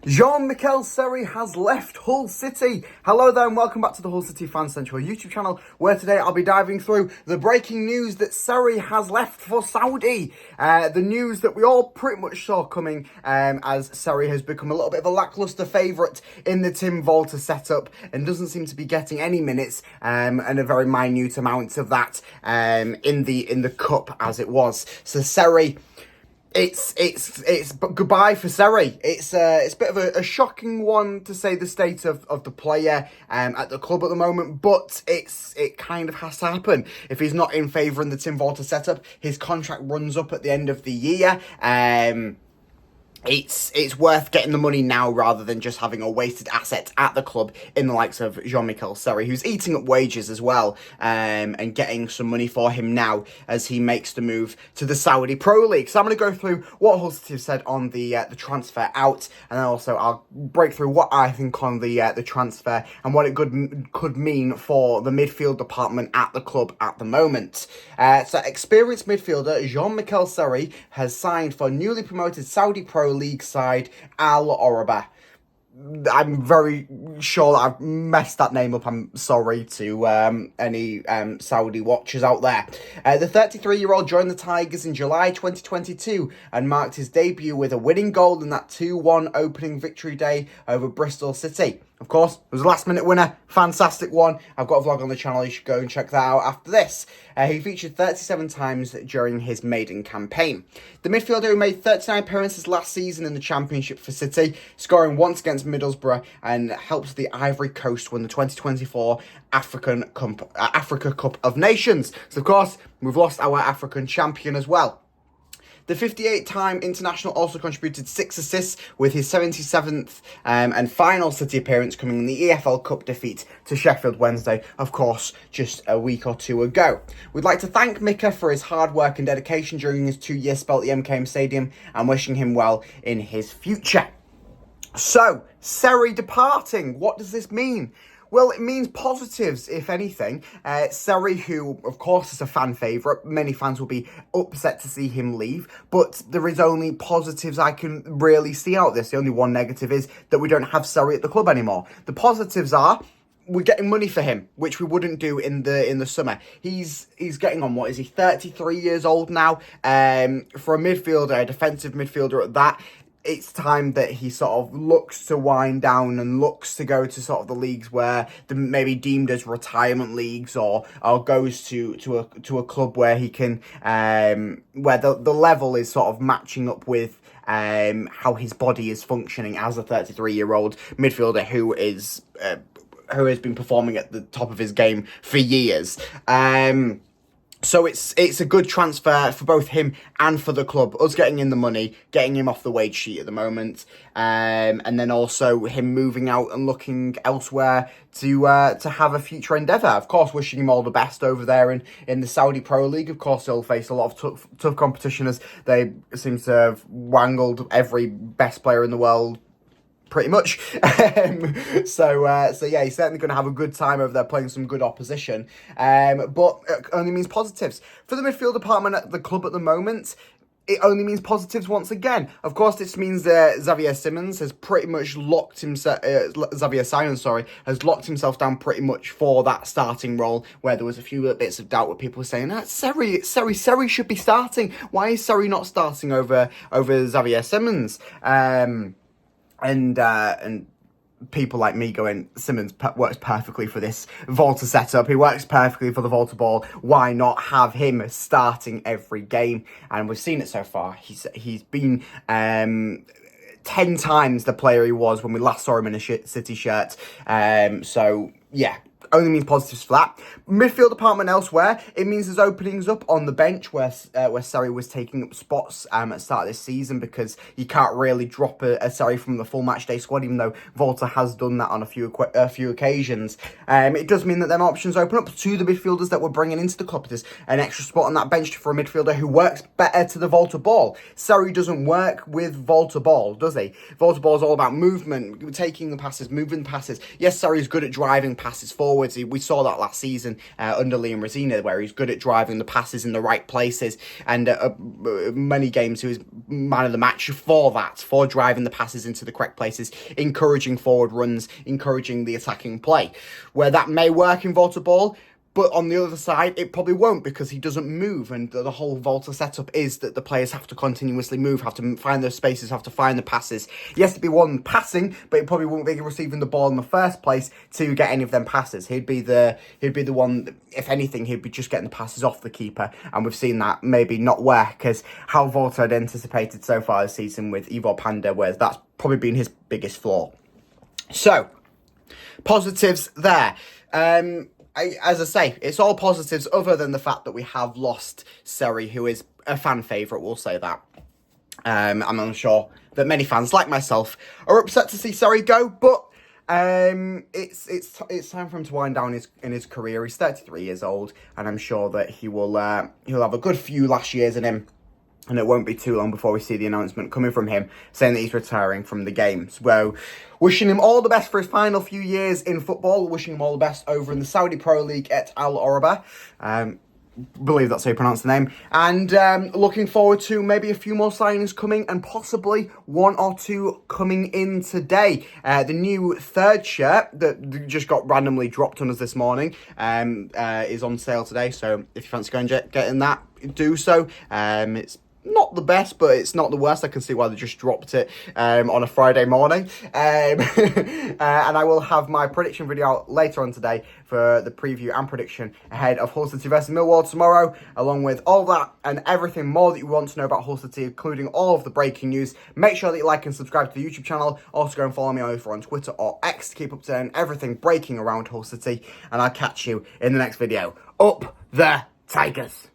Michaël Seri has left Hull City. Hello there and welcome back to the HullCityFanCentral YouTube channel, where today I'll be diving through the breaking news that Seri has left for Saudi. The news that we all pretty much saw coming, as Seri has become a little bit of a lacklustre favourite in the Tim Volta setup and doesn't seem to be getting any minutes, and a very minute amount of that in the cup as it was. So Seri, It's goodbye for Seri. It's a bit of a shocking one to say the state of the player at the club at the moment, but it kind of has to happen. If he's not in favour in the Tim Volta setup, his contract runs up at the end of the year. It's worth getting the money now rather than just having a wasted asset at the club in the likes of Michaël Seri, who's eating up wages as well, and getting some money for him now as he makes the move to the Saudi Pro League. So I'm going to go through what Hull City have said on the transfer out, and then also I'll break through what I think on the transfer and what it could mean for the midfield department at the club at the moment. So experienced midfielder Michaël Seri has signed for newly promoted Saudi Pro League side Al-Orobah. I'm very sure that I've messed that name up. I'm sorry to any Saudi watchers out there. The 33-year-old joined the Tigers in July 2022 and marked his debut with a winning goal in that 2-1 opening victory day over Bristol City. Of course, it was a last-minute winner. Fantastic one. I've got a vlog on the channel. You should go and check that out after this. He featured 37 times during his maiden campaign. The midfielder who made 39 appearances last season in the Championship for City, scoring once against Middlesbrough, and helped the Ivory Coast win the 2024 Africa Cup of Nations. So, of course, we've lost our African champion as well. The 58-time international also contributed 6 assists with his 77th and final City appearance coming in the EFL Cup defeat to Sheffield Wednesday, of course, just a week or two ago. We'd like to thank Mika for his hard work and dedication during his 2-year spell at the MKM Stadium and wishing him well in his future. So, Seri departing, what does this mean? Well, it means positives, if anything. Seri, who, of course, is a fan favourite. Many fans will be upset to see him leave. But there is only positives I can really see out of this. The only one negative is that we don't have Seri at the club anymore. The positives are we're getting money for him, which we wouldn't do in the summer. He's getting on, what is he, 33 years old now? For a midfielder, a defensive midfielder at that, it's time that he sort of looks to wind down and looks to go to sort of the leagues where they maybe deemed as retirement leagues, or goes to a club where he can where the level is sort of matching up with how his body is functioning as a 33-year-old midfielder who has been performing at the top of his game for years. So it's a good transfer for both him and for the club. Us getting in the money, getting him off the wage sheet at the moment, and then also him moving out and looking elsewhere to have a future endeavour. Of course, wishing him all the best over there in the Saudi Pro League. Of course, he'll face a lot of tough competition, as they seem to have wangled every best player in the world pretty much. So yeah, he's certainly going to have a good time over there playing some good opposition. But it only means positives. For the midfield department at the club at the moment, it only means positives once again. Of course, this means that Xavier Simons has pretty much locked himself. Xavier Simons, has locked himself down pretty much for that starting role. Where there was a few bits of doubt, where people were saying, Seri should be starting. Why is Seri not starting over Xavier Simons? And people like me going, Simons works perfectly for this Volta setup. He works perfectly for the Volta ball. Why not have him starting every game? And we've seen it so far. He's been 10 times the player he was when we last saw him in a City shirt. So yeah, only means positives for that. Midfield department elsewhere, it means there's openings up on the bench where Seri was taking up spots at the start of this season, because you can't really drop a Seri from the full match day squad, even though Volta has done that on a few occasions. It does mean that them options open up to the midfielders that we're bringing into the club. There's an extra spot on that bench for a midfielder who works better to the Volta ball. Seri doesn't work with Volta ball, does he? Volta ball is all about movement, taking the passes, moving passes. Yes, Seri's good at driving passes forward, forwards. We saw that last season under Liam Rosina, where he's good at driving the passes in the right places, and many games he was man of the match for that, for driving the passes into the correct places, encouraging forward runs, encouraging the attacking play. Where that may work in Volta Ball, but on the other side, it probably won't, because he doesn't move, and the whole Volta setup is that the players have to continuously move, have to find those spaces, have to find the passes. He has to be one passing, but he probably won't be receiving the ball in the first place to get any of them passes. He'd be the one, if anything, he'd be just getting the passes off the keeper, and we've seen that maybe not work as how Volta had anticipated so far this season with Ivor Panda, where that's probably been his biggest flaw. So, positives there. As I say, it's all positives other than the fact that we have lost Seri, who is a fan favourite, we'll say that. I'm sure that many fans, like myself, are upset to see Seri go, but it's time for him to wind down in his career. He's 33 years old, and I'm sure that he'll have a good few last years in him. And it won't be too long before we see the announcement coming from him saying that he's retiring from the game. So, wishing him all the best for his final few years in football. Wishing him all the best over in the Saudi Pro League at Al-Orobah. Believe that's how you pronounce the name. And looking forward to maybe a few more signings coming, and possibly one or two coming in today. The new third shirt that just got randomly dropped on us this morning is on sale today. So if you fancy going getting that, do so. It's not the best, but it's not the worst. I can see why they just dropped it on a Friday morning. And I will have my prediction video out later on today for the preview and prediction ahead of Hull City versus Millwall tomorrow, along with all that and everything more that you want to know about Hull City, including all of the breaking news. Make sure that you like and subscribe to the YouTube channel. Also go and follow me over on Twitter or X to keep up to date on everything breaking around Hull City. And I'll catch you in the next video. Up the Tigers!